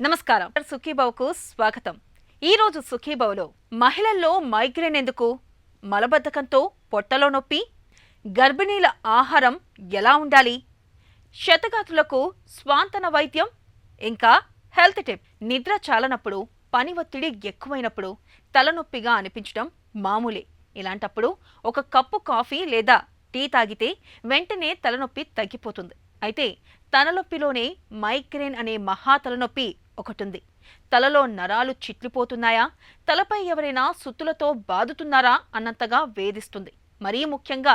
నమస్కారం. సుఖీభవకు స్వాగతం. ఈ రోజు సుఖీభవలో మహిళల్లో మైగ్రేన్ ఎందుకు, మలబద్ధకంతో పొట్టలో నొప్పి, గర్భిణీల ఆహారం ఎలా ఉండాలి, శతఘాతులకు స్వాంతన వైద్యం, ఇంకా హెల్త్ టిప్. నిద్ర చాలనప్పుడు, పని ఒత్తిడి ఎక్కువైనప్పుడు తలనొప్పిగా అనిపించడం మామూలే. ఇలాంటప్పుడు ఒక కప్పు కాఫీ లేదా టీ తాగితే వెంటనే తలనొప్పి తగ్గిపోతుంది. అయితే తలనొప్పిలోనే మైగ్రేన్ అనే మహా తలనొప్పి ఒకటుంది. తలలో నరాలు చిట్లిపోతున్నాయా, తలపై ఎవరైనా సుత్తులతో బాదుతున్నారా అన్నంతగా వేధిస్తుంది. మరీ ముఖ్యంగా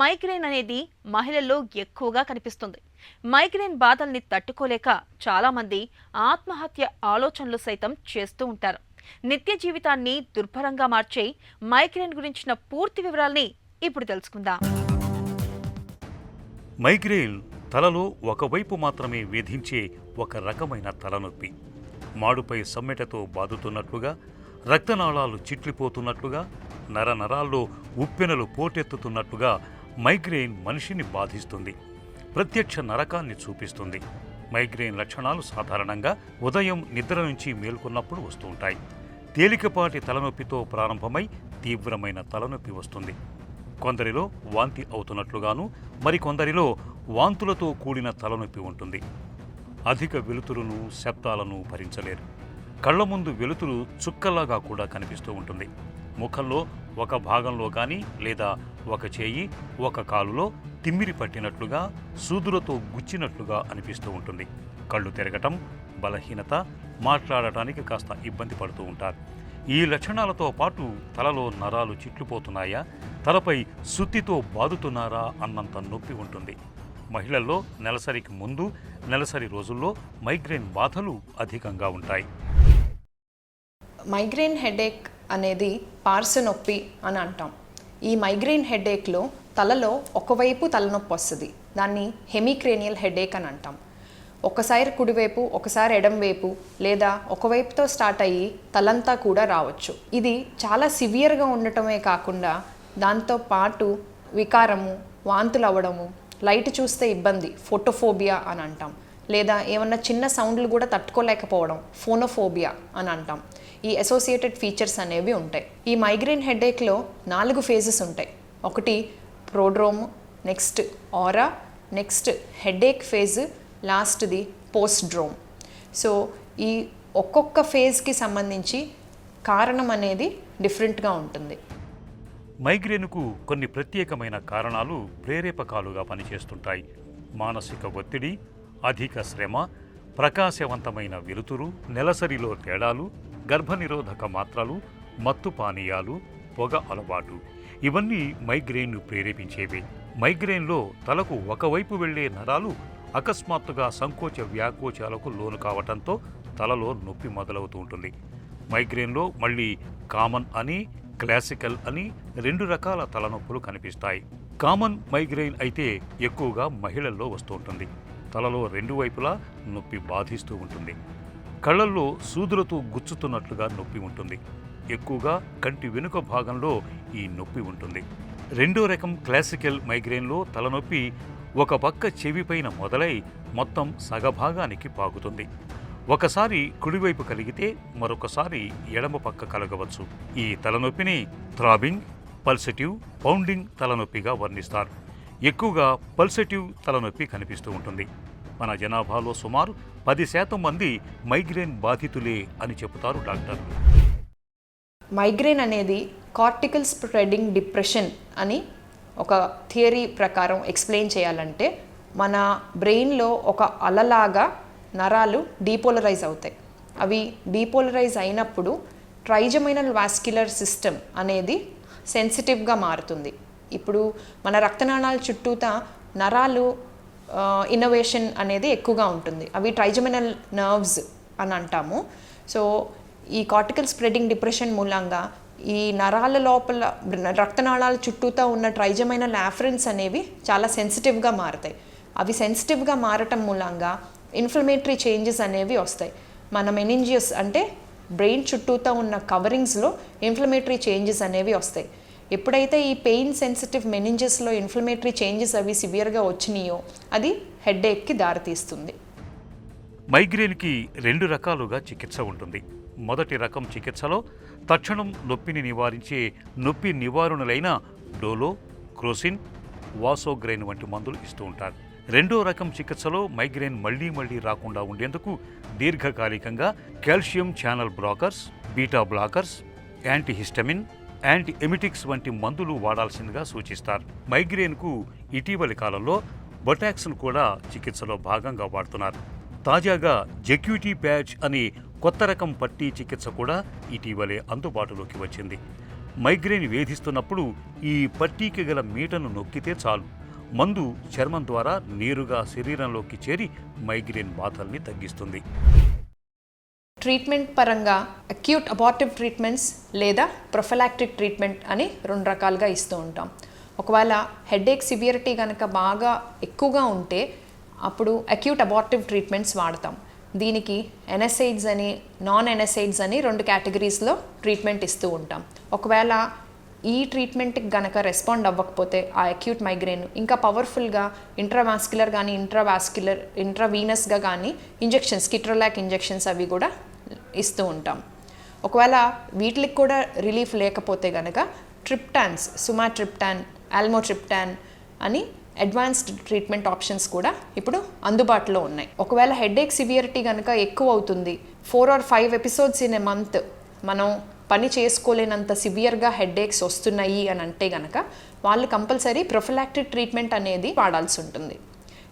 మైగ్రేన్ అనేది మహిళల్లో ఎక్కువగా కనిపిస్తుంది. మైగ్రేన్ బాధల్ని తట్టుకోలేక చాలామంది ఆత్మహత్య ఆలోచనలు సైతం చేస్తూ ఉంటారు. నిత్య జీవితాన్ని దుర్భరంగా మార్చే మైగ్రేన్ గురించిన పూర్తి వివరాల్ని ఇప్పుడు తెలుసుకుందాం. మైగ్రేన్ తలలో ఒకవైపు మాత్రమే వేధించే ఒక రకమైన తలనొప్పి. మాడుపై సమ్మెటతో బాదుతున్నట్లుగా, రక్తనాళాలు చిట్లిపోతున్నట్లుగా, నరనరాల్లో ఉప్పెనలు పోటెత్తుతున్నట్లుగా మైగ్రేన్ మనిషిని బాధిస్తుంది. ప్రత్యక్ష నరకాన్ని చూపిస్తుంది. మైగ్రేన్ లక్షణాలు సాధారణంగా ఉదయం నిద్ర నుంచి మేల్కొన్నప్పుడు వస్తూ ఉంటాయి. తేలికపాటి తలనొప్పితో ప్రారంభమై తీవ్రమైన తలనొప్పి వస్తుంది. కొందరిలో వాంతి అవుతున్నట్లుగాను, మరికొందరిలో వాంతులతో కూడిన తలనొప్పి ఉంటుంది. అధిక వెలుతురును, శబ్దాలను భరించలేరు. కళ్ల ముందు వెలుతురు చుక్కల్లాగా కూడా కనిపిస్తూ ఉంటుంది. ముఖంలో ఒక భాగంలో కానీ లేదా ఒక చేయి, ఒక కాలులో తిమ్మిరి పట్టినట్లుగా, సూదులతో గుచ్చినట్లుగా అనిపిస్తూ ఉంటుంది. కళ్ళు తిరగటం, బలహీనత, మాట్లాడటానికి కాస్త ఇబ్బంది పడుతూ ఉంటారు. ఈ లక్షణాలతో పాటు తలలో నరాలు చిట్లిపోతున్నాయా, తలపై సుత్తితో బాదుతున్నారా అన్నంత నొప్పి ఉంటుంది. మహిళల్లో నెలసరికి ముందు, నెలసరి రోజుల్లో మైగ్రేన్ బాధలు అధికంగా ఉంటాయి. మైగ్రేన్ హెడేక్ అనేది పార్శ్వ నొప్పి అని అంటాం. ఈ మైగ్రేన్ హెడేక్లో తలలో ఒకవైపు తలనొప్పి వస్తుంది. దాన్ని హెమిక్రేనియల్ హెడేక్ అని అంటాం. ఒకసారి కుడివైపు, ఒకసారి ఎడంవైపు, లేదా ఒకవైపుతో స్టార్ట్ అయ్యి తలంతా కూడా రావచ్చు. ఇది చాలా సివియర్గా ఉండటమే కాకుండా దాంతో పాటు వికారము, వాంతులు అవ్వడము, లైట్ చూస్తే ఇబ్బంది, ఫోటోఫోబియా అని అంటాం. లేదా ఏమన్నా చిన్న సౌండ్లు కూడా తట్టుకోలేకపోవడం, ఫోనోఫోబియా అని అంటాం. ఈ అసోసియేటెడ్ ఫీచర్స్ అనేవి ఉంటాయి. ఈ మైగ్రేన్ హెడేక్లో 4 ఫేజెస్ ఉంటాయి. ఒకటి ప్రోడ్రోమ్, నెక్స్ట్ ఆరా, నెక్స్ట్ హెడేక్ ఫేజ్, లాస్ట్ది పోస్ట్డ్రోమ్. సో ఈ ఒక్కొక్క ఫేజ్కి సంబంధించి కారణం అనేది డిఫరెంట్గా ఉంటుంది. మైగ్రేన్కు కొన్ని ప్రత్యేకమైన కారణాలు ప్రేరేపకాలుగా పనిచేస్తుంటాయి. మానసిక ఒత్తిడి, అధిక శ్రమ, ప్రకాశవంతమైన వెలుతురు, నెలసరిలో తేడాలు, గర్భనిరోధక మాత్రలు, మత్తు పానీయాలు, పొగ అలవాటు, ఇవన్నీ మైగ్రేన్ను ప్రేరేపించేవే. మైగ్రేన్లో తలకు ఒకవైపు వెళ్లే నరాలు అకస్మాత్తుగా సంకోచ వ్యాకోచాలకు లోను కావటంతో తలలో నొప్పి మొదలవుతూ ఉంటుంది. మైగ్రేన్లో మళ్ళీ కామన్ అని, క్లాసికల్ అని 2 రకాల తలనొప్పులు కనిపిస్తాయి. కామన్ మైగ్రేన్ అయితే ఎక్కువగా మహిళల్లో వస్తూ ఉంటుంది. తలలో 2 వైపులా నొప్పి బాధిస్తూ ఉంటుంది. కళ్లల్లో సూదులతో గుచ్చుతున్నట్లుగా నొప్పి ఉంటుంది. ఎక్కువగా కంటి వెనుక భాగంలో ఈ నొప్పి ఉంటుంది. 2వ రకం క్లాసికల్ మైగ్రేన్లో తలనొప్పి ఒక పక్క చెవిపైన మొదలై మొత్తం సగభాగానికి పాకుతుంది. ఒకసారి కుడివైపు కలిగితే మరొకసారి ఎడమ పక్క కలగవచ్చు. ఈ తలనొప్పిని థ్రాబింగ్, పల్సటివ్, పౌండింగ్ తలనొప్పిగా వర్ణిస్తారు. ఎక్కువగా పల్సటివ్ తలనొప్పి కనిపిస్తూ ఉంటుంది. మన జనాభాలో సుమారు 10% మంది మైగ్రేన్ బాధితులే అని చెబుతారు డాక్టర్లు. మైగ్రేన్ అనేది కార్టికల్ స్ప్రెడింగ్ డిప్రెషన్ అని ఒక థియరీ ప్రకారం ఎక్స్ప్లెయిన్ చేయాలంటే, మన బ్రెయిన్లో ఒక అలలాగా నరాలు డీపోలరైజ్ అవుతాయి. అవి డీపోలరైజ్ అయినప్పుడు ట్రైజమైనల్ వాస్క్యులర్ సిస్టమ్ అనేది సెన్సిటివ్గా మారుతుంది. ఇప్పుడు మన రక్తనాళాల చుట్టూతా నరాలు ఇన్నోవేషన్ అనేది ఎక్కువగా ఉంటుంది. అవి ట్రైజమైనల్ నర్వ్స్ అని అంటాము. సో ఈ కార్టికల్ స్ప్రెడింగ్ డిప్రెషన్ మూలంగా ఈ నరాల లోపల రక్తనాళాల చుట్టూతా ఉన్న ట్రైజమైనల్ ఆఫరెన్స్ అనేవి చాలా సెన్సిటివ్గా మారుతాయి. అవి సెన్సిటివ్గా మారటం మూలంగా ఇన్ఫ్లమేటరీ చేంజెస్ అనేవి వస్తాయి. మన మెనింజియస్ అంటే బ్రెయిన్ చుట్టూతా ఉన్న కవరింగ్స్లో ఇన్ఫ్లమేటరీ చేంజెస్ అనేవి వస్తాయి. ఎప్పుడైతే ఈ పెయిన్ సెన్సిటివ్ మెనింజెస్లో ఇన్ఫ్లమేటరీ చేంజెస్ అవి సివియర్గా వచ్చినాయో అది హెడేక్కి దారితీస్తుంది. మైగ్రేన్కి 2 రకాలుగా చికిత్స ఉంటుంది. మొదటి రకం చికిత్సలో తక్షణం నొప్పిని నివారించే నొప్పి నివారణలైన డోలో, క్రోసిన్, వాసోగ్రైన్ వంటి మందులు ఇస్తూ ఉంటారు. రెండో రకం చికిత్సలో మైగ్రేన్ మళ్లీ రాకుండా ఉండేందుకు దీర్ఘకాలికంగా calcium channel blockers, beta blockers, antihistamine, anti ఎమిటిక్స్ వంటి మందులు వాడాల్సిందిగా సూచిస్తారు. మైగ్రేన్కు ఇటీవలి కాలంలో బొటాక్స్ను కూడా చికిత్సలో భాగంగా వాడుతున్నారు. తాజాగా జెక్యూటీ ప్యాచ్ అనే కొత్త రకం పట్టీ చికిత్స కూడా ఇటీవలే అందుబాటులోకి వచ్చింది. మైగ్రేన్ వేధిస్తున్నప్పుడు ఈ పట్టీకి గల మీటను నొక్కితే చాలు, మందు చర్మం ద్వారా నేరుగా శరీరంలోకి చేరి మైగ్రేన్ బాధల్ని తగ్గిస్తుంది. ట్రీట్మెంట్ పరంగా అక్యూట్ అబార్టివ్ ట్రీట్మెంట్స్ లేదా ప్రొఫిలాక్టిక్ ట్రీట్మెంట్ అని 2 రకాలుగా ఇస్తూ ఉంటాం. ఒకవేళ హెడేక్ సివియరిటీ కనుక బాగా ఎక్కువగా ఉంటే అప్పుడు అక్యూట్ అబార్టివ్ ట్రీట్మెంట్స్ వాడతాం. దీనికి ఎన్ఎస్ఐడ్స్ అని, నాన్ ఎన్ఎస్ఐడ్స్ అని 2 కేటగిరీస్లో ట్రీట్మెంట్ ఇస్తూ ఉంటాం. ఒకవేళ ఈ ట్రీట్మెంట్కి గనక రెస్పాండ్ అవ్వకపోతే ఆ అక్యూట్ మైగ్రేన్ ఇంకా పవర్ఫుల్గా ఇంట్రావాస్క్యులర్ కానీ ఇంట్రావీనస్గా కానీ ఇంజెక్షన్స్, కిట్రోలాక్ ఇంజెక్షన్స్ అవి కూడా ఇస్తూ ఉంటాం. ఒకవేళ వీటికి కూడా రిలీఫ్ లేకపోతే గనక ట్రిప్టాన్స్, సుమాట్రిప్టాన్, ఆల్మోట్రిప్టాన్ అని అడ్వాన్స్డ్ ట్రీట్మెంట్ ఆప్షన్స్ కూడా ఇప్పుడు అందుబాటులో ఉన్నాయి. ఒకవేళ హెడేక్ సివియరిటీ కనుక ఎక్కువ అవుతుంది, 4 or 5 episodes in a month మనం పని చేసుకోలేనంత సివియర్గా హెడేక్స్ వస్తున్నాయి అని అంటే కనుక వాళ్ళు కంపల్సరీ ప్రొఫిలాక్టిక్ ట్రీట్మెంట్ అనేది వాడాల్సి ఉంటుంది.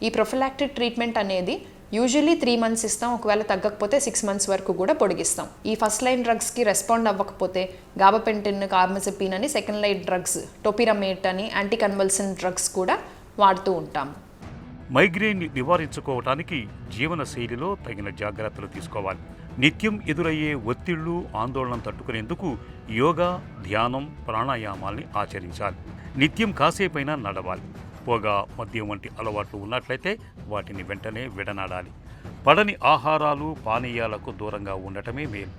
ఈ ప్రొఫిలాక్టిక్ ట్రీట్మెంట్ అనేది యూజువలీ 3 months ఇస్తాం, ఒకవేళ తగ్గకపోతే 6 months వరకు కూడా పొడిగిస్తాం. ఈ ఫస్ట్ లైన్ డ్రగ్స్కి రెస్పాండ్ అవ్వకపోతే గాబపెంటిన్, కార్బమజెపిన్ అని సెకండ్ లైన్ డ్రగ్స్, టోపిరమేట్ అని యాంటీ కన్వల్సన్ డ్రగ్స్ కూడా వాడుతూ ఉంటాం. మైగ్రేన్ నివారించుకోవటానికి జీవన శైలిలో తగిన జాగ్రత్తలు తీసుకోవాలి. నిత్యం ఎదురయ్యే ఒత్తిళ్లు, ఆందోళన తట్టుకునేందుకు యోగా, ధ్యానం, ప్రాణాయామాల్ని ఆచరించాలి. నిత్యం కాసేపైనా నడవాలి. పొగ, మద్యం వంటి అలవాట్లు ఉన్నట్లయితే వాటిని వెంటనే విడనాడాలి. పడని ఆహారాలు, పానీయాలకు దూరంగా ఉండటమే మేలు.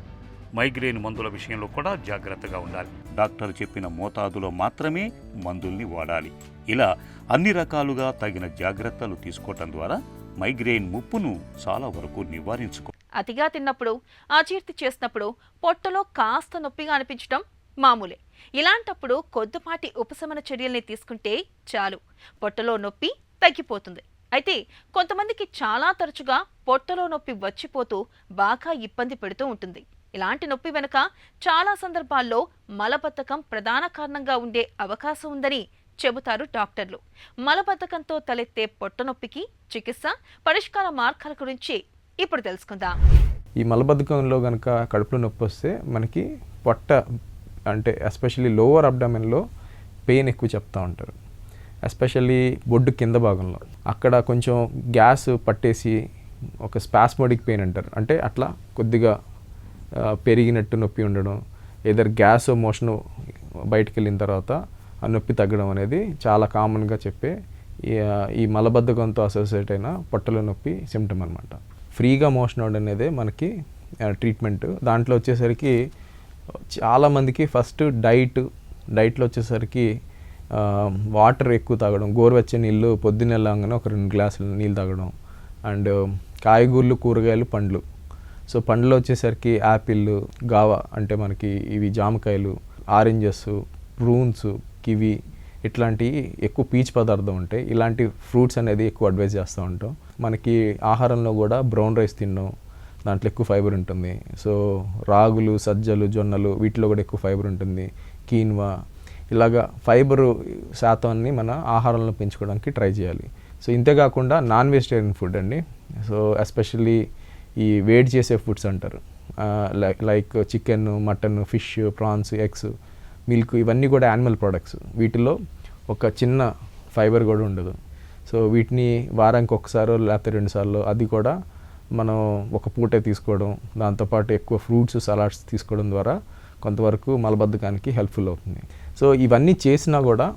మైగ్రేన్ మందుల విషయంలో కూడా జాగ్రత్తగా ఉండాలి. డాక్టర్ చెప్పిన మోతాదులో మాత్రమే మందుల్ని వాడాలి. ఇలా అన్ని రకాలుగా తగిన జాగ్రత్తలు తీసుకోవటం ద్వారా మైగ్రేన్ ముప్పును చాలా వరకు నివారించుకో. అతిగా తిన్నప్పుడు, అజీర్తి చేసినప్పుడు పొట్టలో కాస్త నొప్పిగా అనిపించడం మామూలే. ఇలాంటప్పుడు కొద్దిపాటి ఉపశమన చర్యల్ని తీసుకుంటే చాలు, పొట్టలో నొప్పి తగ్గిపోతుంది. అయితే కొంతమందికి చాలా తరచుగా పొట్టలో నొప్పి వచ్చిపోతూ బాగా ఇబ్బంది పెడుతూ ఉంటుంది. ఇలాంటి నొప్పి వెనుక చాలా సందర్భాల్లో మలబద్ధకం ప్రధాన కారణంగా ఉండే అవకాశం ఉందని చెబుతారు డాక్టర్లు. మలబద్ధకంతో తలెత్తే పొట్ట నొప్పికి చికిత్స, పరిష్కార మార్గాల గురించి ఇప్పుడు తెలుసుకుందాం. ఈ మలబద్ధకంలో కనుక కడుపులో నొప్పి వస్తే మనకి పొట్ట అంటే ఎస్పెషల్లీ లోవర్ అబ్డామెన్లో పెయిన్ ఎక్కువ చెప్తూ ఉంటారు. ఎస్పెషల్లీ బొడ్డు కింద భాగంలో అక్కడ కొంచెం గ్యాస్ పట్టేసి ఒక స్పాస్మోడిక్ పెయిన్ అంటారు. అంటే అట్లా కొద్దిగా పెరిగినట్టు నొప్పి ఉండడం, ఏదర్ గ్యాస్ మోషన్ బయటికి వెళ్ళిన తర్వాత ఆ నొప్పి తగ్గడం అనేది చాలా కామన్గా చెప్పే ఈ మలబద్ధకంతో అసోసియేట్ అయిన పొట్టలో నొప్పి సిమ్టమ్ అనమాట. ఫ్రీగా మోషన్ అవడం అనేది మనకి ట్రీట్మెంట్. దాంట్లో వచ్చేసరికి చాలామందికి ఫస్ట్ డైట్లో వచ్చేసరికి వాటర్ ఎక్కువ తాగడం, గోరువెచ్చని నీళ్ళు పొద్దున్న వెళ్ళగానే ఒక 2 గ్లాసులు నీళ్ళు తాగడం, అండ్ కాయగూరలు, కూరగాయలు, పండ్లు. సో పండ్లు వచ్చేసరికి యాపిల్, గావా అంటే మనకి ఇవి జామకాయలు, ఆరెంజెస్, ప్రూన్స్, కివి ఇట్లాంటివి ఎక్కువ పీచు పదార్థం ఉంటాయి. ఇలాంటి ఫ్రూట్స్ అనేది ఎక్కువ అడ్వైజ్ చేస్తూ ఉంటాం. మనకి ఆహారంలో కూడా బ్రౌన్ రైస్ తినడం, దాంట్లో ఎక్కువ ఫైబర్ ఉంటుంది. సో రాగులు, సజ్జలు, జొన్నలు వీటిలో కూడా ఎక్కువ ఫైబర్ ఉంటుంది. కీన్వా ఇలాగా ఫైబరు శాతాన్ని మన ఆహారంలో పెంచుకోవడానికి ట్రై చేయాలి. సో ఇంతేకాకుండా నాన్ వెజిటేరియన్ ఫుడ్ అండి. సో ఎస్పెషల్లీ ఈ వేడి చేసే ఫుడ్స్ అంటారు, like chicken, mutton, fish, prawns, eggs, milk, ఇవన్నీ కూడా యానిమల్ ప్రోడక్ట్స్. వీటిలో ఒక చిన్న ఫైబర్ కూడా ఉండదు. సో వీటిని వారానికి ఒకసారో లేకపోతే 2 సార్లు, అది కూడా మనం ఒక పూటే తీసుకోవడం, దాంతోపాటు ఎక్కువ ఫ్రూట్స్, సలాడ్స్ తీసుకోవడం ద్వారా కొంతవరకు మలబద్ధకానికి హెల్ప్ఫుల్ అవుతుంది. సో ఇవన్నీ చేసినా కూడా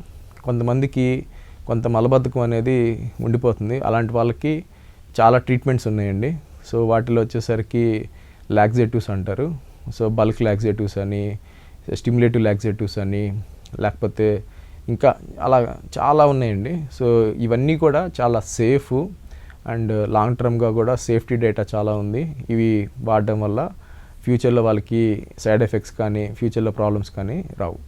కొంతమందికి కొంత మలబద్ధకం అనేది ఉండిపోతుంది. అలాంటి వాళ్ళకి చాలా ట్రీట్మెంట్స్ ఉన్నాయండి. సో వాటిలో వచ్చేసరికి లాక్సేటివ్స్ అంటారు. సో బల్క్ లాక్సేటివ్స్ అని, స్టిమ్యులేటివ్ లాక్సేటివ్స్ అని, లేకపోతే ఇంకా అలా చాలా ఉన్నాయండి. సో ఇవన్నీ కూడా చాలా సేఫ్ అండ్ లాంగ్ టర్మ్గా కూడా సేఫ్టీ డేటా చాలా ఉంది. ఇవి వాడడం వల్ల ఫ్యూచర్లో వాళ్ళకి సైడ్ ఎఫెక్ట్స్ కానీ ఫ్యూచర్లో ప్రాబ్లమ్స్ కానీ రావు.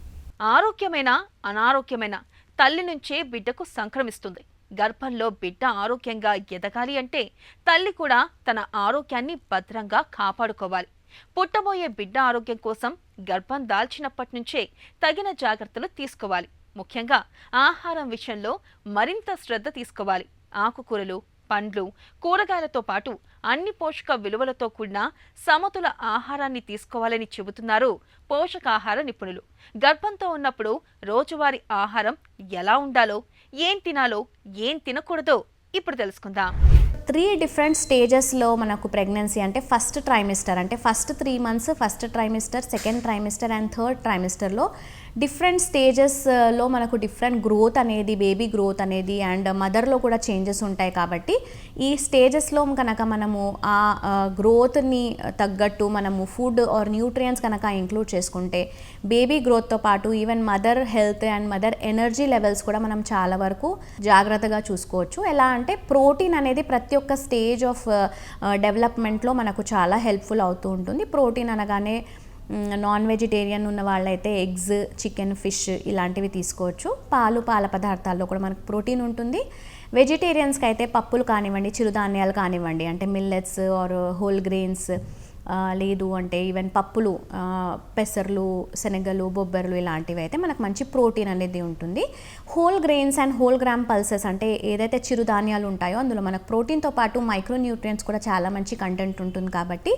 ఆరోగ్యమైన అనారోగ్యమైన తల్లి నుంచే బిడ్డకు సంక్రమిస్తుంది. గర్భంలో బిడ్డ ఆరోగ్యంగా ఎదగాలి అంటే తల్లి కూడా తన ఆరోగ్యాన్ని భద్రంగా కాపాడుకోవాలి. పుట్టబోయే బిడ్డ ఆరోగ్యం కోసం గర్భం దాల్చినప్పటి నుంచే తగిన జాగ్రత్తలు తీసుకోవాలి. ముఖ్యంగా ఆహారం విషయంలో మరింత శ్రద్ధ తీసుకోవాలి. ఆకుకూరలు, పండ్లు, కూరగాయలతో పాటు అన్ని పోషక విలువలతో కూడిన సమతుల ఆహారాన్ని తీసుకోవాలని చెబుతున్నారు పోషకాహార నిపుణులు. గర్భంతో ఉన్నప్పుడు రోజువారీ ఆహారం ఎలా ఉండాలో, ఏం తినాలో, ఏం తినకూడదో ఇప్పుడు తెలుసుకుందాం. 3 డిఫరెంట్ స్టేజెస్లో మనకు ప్రెగ్నెన్సీ అంటే ఫస్ట్ ట్రైమిస్టర్ అంటే first 3 months, first trimester, second trimester and third ట్రైమిస్టర్లో డిఫరెంట్ స్టేజెస్లో మనకు డిఫరెంట్ గ్రోత్ అనేది, బేబీ గ్రోత్ అనేది అండ్ మదర్లో కూడా చేంజెస్ ఉంటాయి. కాబట్టి ఈ స్టేజెస్లో కనుక మనము ఆ గ్రోత్ని తగ్గట్టు మనము ఫుడ్ ఆర్ న్యూట్రియంట్స్ కనుక ఇంక్లూడ్ చేసుకుంటే బేబీ గ్రోత్తో పాటు even mother health and mother energy levels కూడా మనం చాలా వరకు జాగ్రత్తగా చూసుకోవచ్చు. ఎలా అంటే ప్రోటీన్ అనేది ప్రతి ఒక్క స్టేజ్ ఆఫ్ డెవలప్మెంట్లో మనకు చాలా హెల్ప్ఫుల్ అవుతూ ఉంటుంది. ప్రోటీన్ అనగానే నాన్ వెజిటేరియన్ ఉన్న వాళ్ళైతే ఎగ్స్, చికెన్, ఫిష్ ఇలాంటివి తీసుకోవచ్చు. పాల పదార్థాల్లో కూడా మనకు ప్రోటీన్ ఉంటుంది. వెజిటేరియన్స్కి అయితే పప్పులు కానివ్వండి, చిరుధాన్యాలు కానివ్వండి, అంటే మిల్లెట్స్ ఆర్ హోల్ గ్రెయిన్స్, లేదు అంటే ఈవెన్ పప్పులు, పెసర్లు, శనగలు, బొబ్బర్లు ఇలాంటివి అయితే మనకు మంచి ప్రోటీన్ అనేది ఉంటుంది. Whole grains and whole gram pulses అంటే ఏదైతే చిరుధాన్యాలు ఉంటాయో అందులో మనకు ప్రోటీన్తో పాటు మైక్రోన్యూట్రియంట్స్ కూడా చాలా మంచి కంటెంట్ ఉంటుంది. కాబట్టి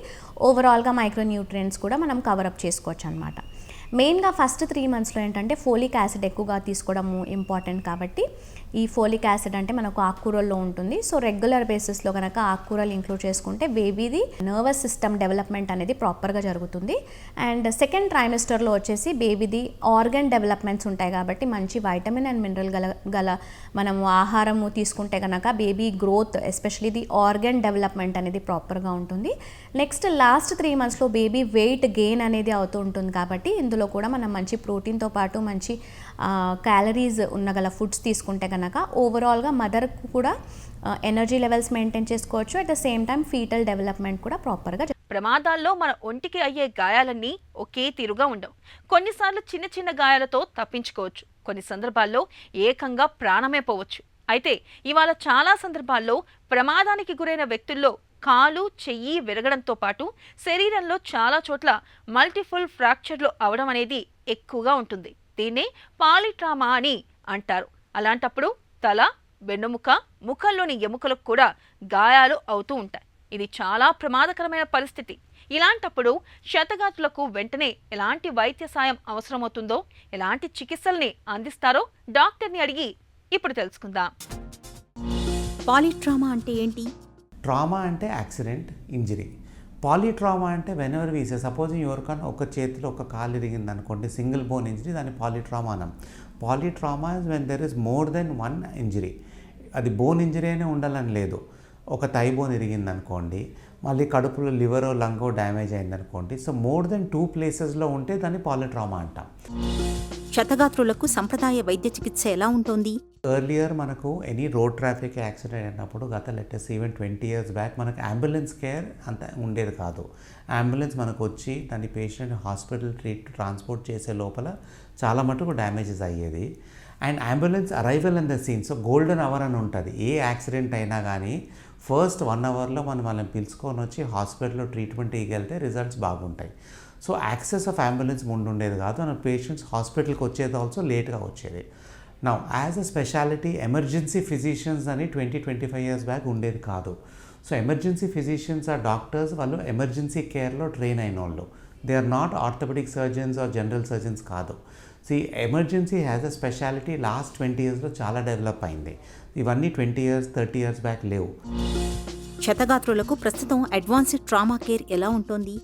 ఓవరాల్గా మైక్రోన్యూట్రియంట్స్ కూడా మనం కవరప్ చేసుకోవచ్చు అనమాట. మెయిన్గా ఫస్ట్ 3 monthsలో ఏంటంటే ఫోలిక్ యాసిడ్ ఎక్కువగా తీసుకోవడము ఇంపార్టెంట్. కాబట్టి ఈ ఫోలిక్ యాసిడ్ అంటే మనకు ఆకుకూరల్లో ఉంటుంది. సో రెగ్యులర్ బేసిస్లో కనుక ఆకుకూరలు ఇంక్లూడ్ చేసుకుంటే బేబీది నర్వస్ సిస్టమ్ డెవలప్మెంట్ అనేది ప్రాపర్గా జరుగుతుంది. అండ్ సెకండ్ ట్రైమిస్టర్లో వచ్చేసి బేబీది ఆర్గన్ డెవలప్మెంట్స్ ఉంటాయి. కాబట్టి మంచి వైటమిన్ అండ్ మినరల్ గల మనము ఆహారము తీసుకుంటే కనుక baby growth especially the organ development అనేది ప్రాపర్గా ఉంటుంది. నెక్స్ట్ లాస్ట్ 3 monthsలో బేబీ వెయిట్ గెయిన్ అనేది అవుతూ ఉంటుంది. కాబట్టి ఇందులో కూడా మనం మంచి ప్రోటీన్తో పాటు మంచి క్యాలరీస్ ఉన్నగల ఫుడ్స్ తీసుకుంటే కనుక ఓవరాల్గా మదర్కు కూడా ఎనర్జీ లెవెల్స్ మెయింటైన్ చేసుకోవచ్చు. At the same time foetal development కూడా ప్రాపర్గా. ప్రమాదాల్లో మన ఒంటికి అయ్యే గాయాలన్నీ ఒకే తీరుగా ఉండవు. కొన్నిసార్లు చిన్న చిన్న గాయాలతో తప్పించుకోవచ్చు. కొన్ని సందర్భాల్లో ఏకంగా ప్రాణమే పోవచ్చు. అయితే ఇవాళ చాలా సందర్భాల్లో ప్రమాదానికి గురైన వ్యక్తుల్లో కాలు, చెయ్యి విరగడంతో పాటు శరీరంలో చాలా చోట్ల మల్టిపుల్ ఫ్రాక్చర్లు అవడం అనేది ఎక్కువగా ఉంటుంది. దీన్నే పాలిట్రామా అని అంటారు. అలాంటప్పుడు తల, వెన్నుముక, ముఖంలోని ఎముకలకు కూడా గాయాలు అవుతూ ఉంటాయి. ఇది చాలా ప్రమాదకరమైన పరిస్థితి. ఇలాంటప్పుడు క్షతగాత్రులకు వెంటనే ఎలాంటి వైద్య సాయం అవసరమవుతుందో, ఎలాంటి చికిత్సల్ని అందిస్తారో డాక్టర్ని అడిగి ఇప్పుడు తెలుసుకుందాం. పాలిట్రామా అంటే ఏంటి? ట్రామా అంటే యాక్సిడెంట్, ఇంజరీ. పాలిట్రామా అంటే వెనెవర్ వీసే సపోజింగ్ ఎవరికన్నా ఒక చేతిలో ఒక కాలు ఇరిగింది అనుకోండి, సింగిల్ బోన్ ఇంజరీ, దాన్ని పాలిట్రామా అనం. Polytrauma is when there is more than 1 injury. అది బోన్ ఇంజరీ అనే ఉండాలని లేదు. ఒక థై బోన్ ఇరిగింది అనుకోండి, మళ్ళీ కడుపులో లివరో లంగో డ్యామేజ్ అయింది అనుకోండి. సో మోర్ దెన్ 2 ప్లేసెస్లో ఉంటే దాన్ని పాలిట్రామా అంటాం. క్షతగాత్రులకు సంప్రదాయ వైద్య చికిత్స ఎలా ఉంటుంది? ఎర్లియర్ మనకు ఎనీ రోడ్ ట్రాఫిక్ యాక్సిడెంట్ అయినప్పుడు గత లెటెస్ట్ ఈవెన్ 20 years బ్యాక్ మనకు అంబులెన్స్ కేర్ అంత ఉండేది కాదు. అంబులెన్స్ మనకు వచ్చి దాని పేషెంట్ హాస్పిటల్ ట్రాన్స్పోర్ట్ చేసే లోపల చాలా మటుకు డ్యామేజెస్ అయ్యేది. And ambulance arrival in the scene, so golden hour అని ఉంటుంది. ఏ యాక్సిడెంట్ అయినా కానీ ఫస్ట్ 1 hourలో మనం పిలుచుకొని వచ్చి హాస్పిటల్లో ట్రీట్మెంట్ ఇవ్వగలిగితే రిజల్ట్స్ బాగుంటాయి. సో యాక్సెస్ ఆఫ్ అంబులెన్స్ ముందు ఉండేది కాదు. మన పేషెంట్స్ హాస్పిటల్కి వచ్చేది ఆల్సో లేట్గా వచ్చేది. Now as a speciality emergency physicians అని 20-25 years బ్యాక్ ఉండేది కాదు. So emergency physicians or doctors, వాళ్ళు ఎమర్జెన్సీ కేర్లో ట్రైన్ అయిన వాళ్ళు. They are not orthopaedic surgeons or general surgeons కాదు. So emergency has a speciality last 20 yearsలో చాలా డెవలప్ అయింది. ఇవన్నీ 20 years 30 years బ్యాక్ లేవు. క్షతగాత్రులకు ప్రస్తుతం అడ్వాన్స్డ్ ట్రామా కేర్ ఎలా ఉంటుంది?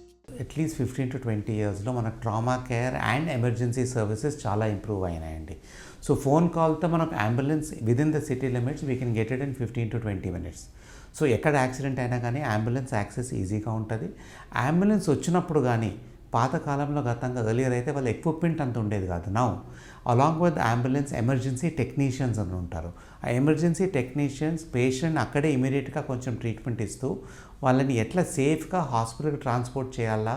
అట్లీస్ట్ 15 to 20 yearsలో మన trauma care and emergency services చాలా ఇంప్రూవ్ అయినాయండి. సో ఫోన్ కాల్తో మనకు ambulance within the city limits we can get it in 15 to 20 minutes. So ఎక్కడ యాక్సిడెంట్ అయినా కానీ అంబులెన్స్ యాక్సెస్ ఈజీగా ఉంటుంది. అంబులెన్స్ వచ్చినప్పుడు కానీ పాతకాలంలో గతంగా ఎర్లియర్ అయితే వాళ్ళ ఎక్విప్మెంట్ అంత ఉండేది కాదు. Now along with ambulance emergency technicians అని ఉంటారు. ఆ ఎమర్జెన్సీ టెక్నీషియన్స్ పేషెంట్ అక్కడే ఇమీడియట్గా కొంచెం ట్రీట్మెంట్ ఇస్తూ వాళ్ళని ఎట్లా సేఫ్గా హాస్పిటల్కి ట్రాన్స్పోర్ట్ చేయాలా,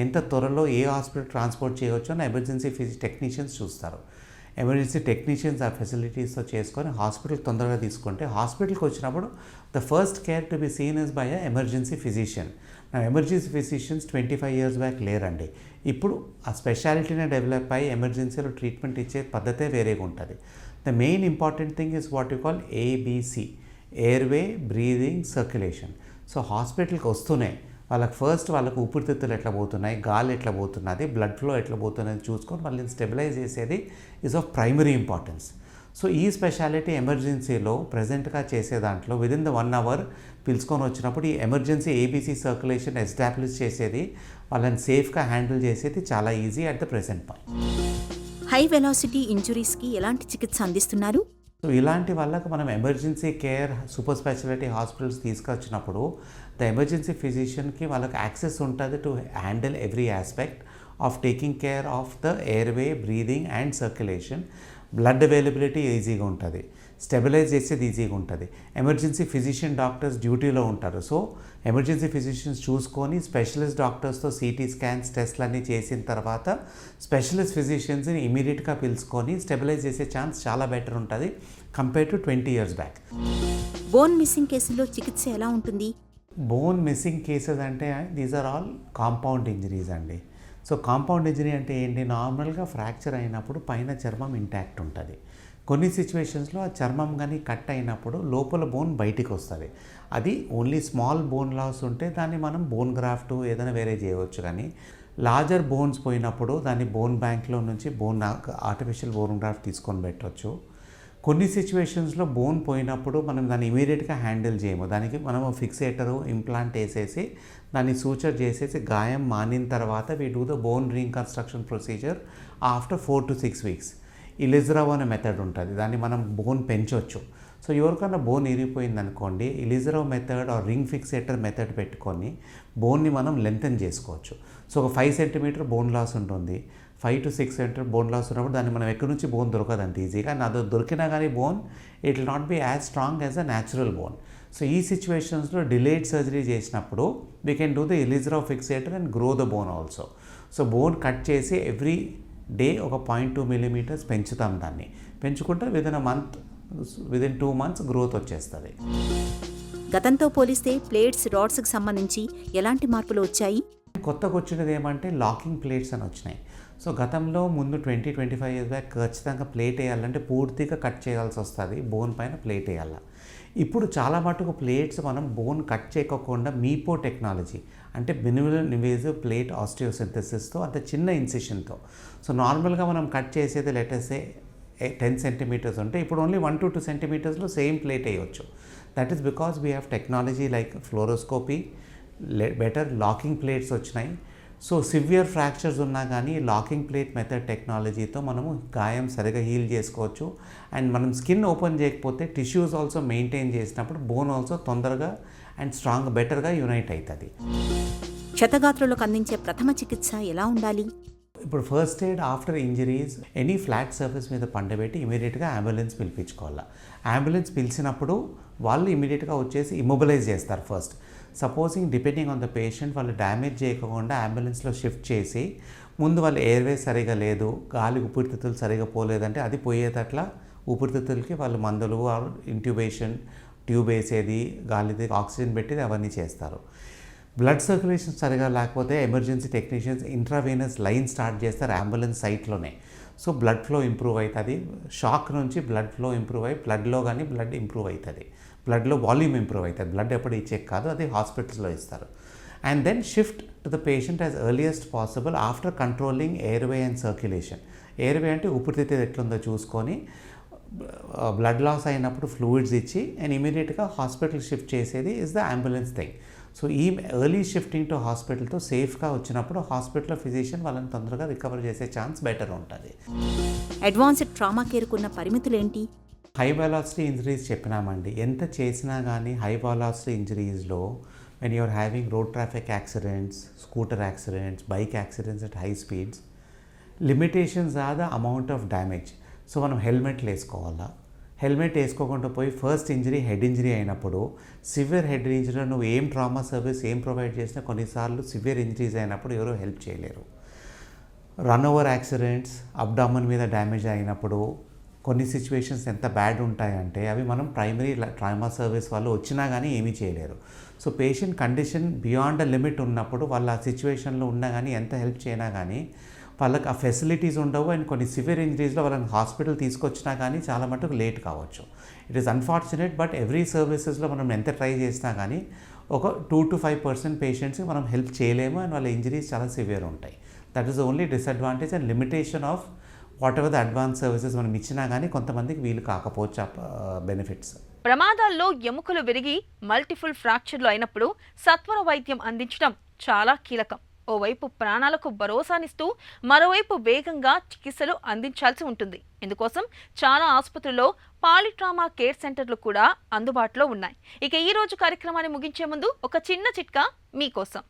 ఎంత త్వరలో ఏ హాస్పిటల్ ట్రాన్స్పోర్ట్ చేయవచ్చు అని ఎమర్జెన్సీ టెక్నీషియన్స్ చూస్తారు. ఎమర్జెన్సీ టెక్నీషియన్స్ ఆ ఫెసిలిటీస్తో చేసుకొని హాస్పిటల్ తొందరగా తీసుకుంటే హాస్పిటల్కి వచ్చినప్పుడు the first care to be seen is by a emergency physician. నా ఎమర్జెన్సీ ఫిజిషియన్స్ 25 years బ్యాక్ లేరండి. ఇప్పుడు ఆ స్పెషాలిటీనే డెవలప్ అయ్యి ఎమర్జెన్సీలో ట్రీట్మెంట్ ఇచ్చే పద్ధతే వేరేగా ఉంటుంది. The main important thing is what you call ABC, airway, breathing, circulation. So హాస్పిటల్కి వస్తూనే వాళ్ళకి ఫస్ట్ వాళ్ళకు ఊపిరితిత్తులు ఎట్లా పోతున్నాయి, గాలి ఎట్లా పోతున్నది, బ్లడ్ ఫ్లో ఎట్లా పోతున్నది చూసుకొని వాళ్ళని స్టెబిలైజ్ చేసేది is of primary importance. So ఈ స్పెషాలిటీ ఎమర్జెన్సీలో ప్రజెంట్గా చేసే దాంట్లో విదిన్ ద 1 hour పిలుచుకొని వచ్చినప్పుడు ఈ ఎమర్జెన్సీ ABC సర్క్యులేషన్ ఎస్టాబ్లిష్ చేసేది, వాళ్ళని సేఫ్గా హ్యాండిల్ చేసేది చాలా easy at the present point. High velocity ఇంజురీస్కి ఎలాంటి చికిత్స అందిస్తున్నారు? సో ఇలాంటి వాళ్ళకు మనం emergency care super speciality hospitals తీసుకొచ్చినప్పుడు ద ఎమర్జెన్సీ ఫిజిషియన్కి వాళ్ళకి యాక్సెస్ ఉంటుంది to handle every aspect of taking care of the airway, breathing and circulation. Blood availability ఈజీగా ఉంటుంది, స్టెబిలైజ్ చేసేది ఈజీగా ఉంటుంది. ఎమర్జెన్సీ ఫిజిషియన్ డాక్టర్స్ డ్యూటీలో ఉంటారు. సో ఎమర్జెన్సీ ఫిజిషియన్స్ చూసుకొని స్పెషలిస్ట్ డాక్టర్స్తో సిటీ స్కాన్స్ టెస్ట్లన్నీ చేసిన తర్వాత స్పెషలిస్ట్ ఫిజిషియన్స్ని ఇమీడియట్గా పిలుచుకొని స్టెబిలైజ్ చేసే ఛాన్స్ చాలా బెటర్ ఉంటుంది compare to 20 years back. Bone missing కేసుల్లో చికిత్స ఎలా ఉంటుంది? బోన్ మిస్సింగ్ కేసెస్ అంటే these are all compound injuries అండి. సో కాంపౌండ్ ఇంజరీ అంటే ఏంటి, నార్మల్గా ఫ్రాక్చర్ అయినప్పుడు పైన చర్మం ఇంటాక్ట్ ఉంటుంది. కొన్ని సిచ్యువేషన్స్లో ఆ చర్మం కానీ కట్ అయినప్పుడు లోపల బోన్ బయటికి వస్తుంది. అది ఓన్లీ స్మాల్ బోన్ లాస్ ఉంటే దాన్ని మనం బోన్ గ్రాఫ్ట్ ఏదైనా వేరే చేయవచ్చు. కానీ లార్జర్ బోన్స్ పోయినప్పుడు దాన్ని బోన్ బ్యాంక్లో నుంచి ఆర్టిఫిషియల్ బోన్ గ్రాఫ్ట్ తీసుకొని పెట్టవచ్చు. కొన్ని సిచ్యువేషన్స్లో బోన్ పోయినప్పుడు మనం దాన్ని ఇమీడియట్గా హ్యాండిల్ చేయము. దానికి మనము ఫిక్సేటరు, ఇంప్లాంట్ వేసేసి దాన్ని సూచర్ చేసేసి గాయం మానిన తర్వాత we do the bone reconstruction procedure after 4 to 6 weeks. ఇలిజ్రావ్ అనే మెథడ్ ఉంటుంది, దాన్ని మనం బోన్ పెంచవచ్చు. సో ఎవరికైనా బోన్ ఇరిగిపోయింది అనుకోండి, ఇలిజ్రావ్ మెథడ్ ఆర్ రింగ్ ఫిక్సేటర్ మెథడ్ పెట్టుకొని బోన్ని మనం లెంతన్ చేసుకోవచ్చు. సో ఒక 5 centimeter బోన్ లాస్ ఉంటుంది, 5 to 6 centimeter బోన్ లాస్ ఉన్నప్పుడు దాన్ని మనం ఎక్కడి నుంచి బోన్ దొరకదు అంత ఈజీగా. అది దొరికినా కానీ bone it will not be as strong as a natural bone. So ఈ సిచ్యువేషన్స్లో డిలేడ్ సర్జరీ చేసినప్పుడు we can do the Ilizarov fixator and grow the bone also. So bone cut చేసి ఎవ్రీ డే ఒక 0.2 millimeters పెంచుతాం. దాన్ని పెంచుకుంటే within 2 months growth వచ్చేస్తుంది. గతంతో పోలిస్తే ప్లేట్స్, రాడ్స్కి సంబంధించి ఎలాంటి మార్పులు వచ్చాయి? కొత్తగా వచ్చినది ఏమంటే లాకింగ్ ప్లేట్స్ అని వచ్చినాయి. సో గతంలో ముందు 20-25 years బ్యాక్ ఖచ్చితంగా ప్లేట్ వేయాలంటే పూర్తిగా కట్ చేయాల్సి వస్తుంది, బోన్ పైన ప్లేట్ వేయాలి. ఇప్పుడు చాలా మటుకు ప్లేట్స్ మనం బోన్ కట్ చేయకుండా మీపో టెక్నాలజీ అంటే మినిమల్ ఇన్వేజివ్ ప్లేట్ ఆస్టియోసింథసిస్తో అంత చిన్న ఇన్సిషన్తో. సో నార్మల్గా మనం కట్ చేసేది లెటర్సే 10 centimeters ఉంటే ఇప్పుడు ఓన్లీ 1 to 2 centimetersలో సేమ్ ప్లేట్ వేయవచ్చు. That is because we have technology like fluoroscopy, better locking plates వచ్చినాయి. సో సివియర్ ఫ్రాక్చర్స్ ఉన్నా కానీ లాకింగ్ ప్లేట్ మెథడ్ టెక్నాలజీతో మనము గాయం సరిగా హీల్ చేసుకోవచ్చు. అండ్ మనం స్కిన్ ఓపెన్ చేయకపోతే టిష్యూస్ ఆల్సో మెయింటైన్ చేసినప్పుడు బోన్ ఆల్సో తొందరగా అండ్ స్ట్రాంగ్ బెటర్గా యునైట్ అవుతుంది. క్షతగాత్రులకు అందించే ప్రథమ చికిత్స ఎలా ఉండాలి? ఇప్పుడు first aid after injuries any flat surface మీద పండబెట్టి ఇమీడియట్గా అంబులెన్స్ పిలిపించుకోవాలి. అంబులెన్స్ పిలిచినప్పుడు వాళ్ళు ఇమీడియట్గా వచ్చేసి ఇమ్మొబిలైజ్ చేస్తారు first. Supposing depending on the patient వాళ్ళు డ్యామేజ్ చేయకుండా అంబులెన్స్లో షిఫ్ట్ చేసి ముందు వాళ్ళు ఎయిర్వే సరిగా లేదు, గాలి ఊపిరితిత్తులు సరిగా పోలేదంటే అది పోయేటట్లా ఊపిరితిత్తులకి వాళ్ళు మందులు ఇంట్యూబేషన్ ట్యూబ్ వేసేది, గాలిది ఆక్సిజన్ పెట్టేది అవన్నీ చేస్తారు. బ్లడ్ సర్క్యులేషన్ సరిగా లేకపోతే emergency technicians intravenous line start చేస్తారు అంబులెన్స్ సైట్లోనే. సో బ్లడ్ ఫ్లో ఇంప్రూవ్ అవుతుంది, షాక్ నుంచి బ్లడ్ ఫ్లో ఇంప్రూవ్ అయ్యి బ్లడ్లో కానీ బ్లడ్ ఇంప్రూవ్ అవుతుంది, బ్లడ్లో వాల్యూమ్ ఇంప్రూవ్ అవుతుంది. బ్లడ్ ఎప్పుడు చెక్ కాదు, అది హాస్పిటల్స్లో ఇస్తారు. And then shift to the patient as earliest possible after controlling airway and circulation. Airway అంటే ఊపిరితిత్తులు ఎట్లుందో చూసుకొని బ్లడ్ లాస్ అయినప్పుడు ఫ్లూయిడ్స్ ఇచ్చి అండ్ ఇమీడియట్గా హాస్పిటల్ షిఫ్ట్ చేసేది is the ambulance thing. So ఈ ఎర్లీ షిఫ్టింగ్ టు హాస్పిటల్తో సేఫ్గా వచ్చినప్పుడు హాస్పిటల్లో ఫిజిషియన్ వాళ్ళని తొందరగా రికవర్ చేసే ఛాన్స్ బెటర్ ఉంటుంది. అడ్వాన్స్డ్ ట్రామా కేర్కున్న పరిమితులు ఏంటి? హై వెలాసిటీ ఇంజరీస్ చెప్పినామండి, ఎంత చేసినా కానీ హై వెలాసిటీ ఇంజరీస్లో when you're having road traffic accidents, scooter accidents, bike accidents at high speeds, limitations are the amount of damage. So మనం హెల్మెట్లు వేసుకోవాలా, హెల్మెట్ వేసుకోకుండా పోయి ఫస్ట్ ఇంజరీ హెడ్ ఇంజరీ అయినప్పుడు సివియర్ హెడ్ ఇంజరీలో నువ్వు ఏం ట్రామా సర్వీస్ ఏం provide చేసినా కొన్నిసార్లు సివియర్ ఇంజరీస్ అయినప్పుడు ఎవరో హెల్ప్ చేయలేరు. రన్ ఓవర్ యాక్సిడెంట్స్, అబ్డామన్ మీద డ్యామేజ్ అయినప్పుడు కొన్ని సిచ్యువేషన్స్ ఎంత బ్యాడ్ ఉంటాయంటే అవి మనం ప్రైమరీ ట్రామా సర్వీస్ వాళ్ళు వచ్చినా కానీ ఏమీ చేయలేరు. So patient condition beyond a limit ఉన్నప్పుడు వాళ్ళు ఆ సిచ్యువేషన్లో ఉన్నా కానీ ఎంత హెల్ప్ చేయనా కానీ వాళ్ళకి ఆ ఫెసిలిటీస్ ఉండవు. అండ్ కొన్ని సివియర్ ఇంజరీస్లో వాళ్ళని హాస్పిటల్ తీసుకొచ్చినా కానీ చాలా మటుకు లేట్ కావచ్చు. It is unfortunate, but every సర్వీసెస్లో మనం ఎంత ట్రై చేసినా కానీ ఒక 2 to 5% పేషెంట్స్కి మనం హెల్ప్ చేయలేము అండ్ వాళ్ళ ఇంజరీస్ చాలా సివియర్ ఉంటాయి. That is only disadvantage and limitation of what ever the advance services మనం ఇచ్చినా కానీ కొంతమందికి వీలు కాకపోవచ్చు బెనిఫిట్స్. ప్రమాదాల్లో ఎముకలు విరిగి మల్టిపుల్ ఫ్రాక్చర్లు అయినప్పుడు సత్వర వైద్యం అందించడం చాలా కీలకం. ఓవైపు ప్రాణాలకు భరోసానిస్తూ మరోవైపు వేగంగా చికిత్సలు అందించాల్సి ఉంటుంది. ఇందుకోసం చాలా ఆసుపత్రుల్లో పాలిట్రామా కేర్ సెంటర్లు కూడా అందుబాటులో ఉన్నాయి. ఇక ఈ రోజు కార్యక్రమాన్ని ముగించే ముందు ఒక చిన్న చిట్కా మీకోసం.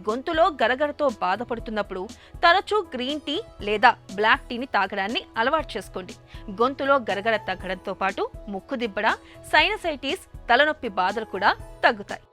గొంతులో గరగరతో బాధపడుతున్నప్పుడు తరచూ గ్రీన్ టీ లేదా బ్లాక్ టీని తాగడాన్ని అలవాటు చేసుకోండి. గొంతులో గరగర తగ్గడంతో పాటు ముక్కు దిబ్బడ, సైనసైటిస్, తలనొప్పి బాధలు కూడా తగ్గుతాయి.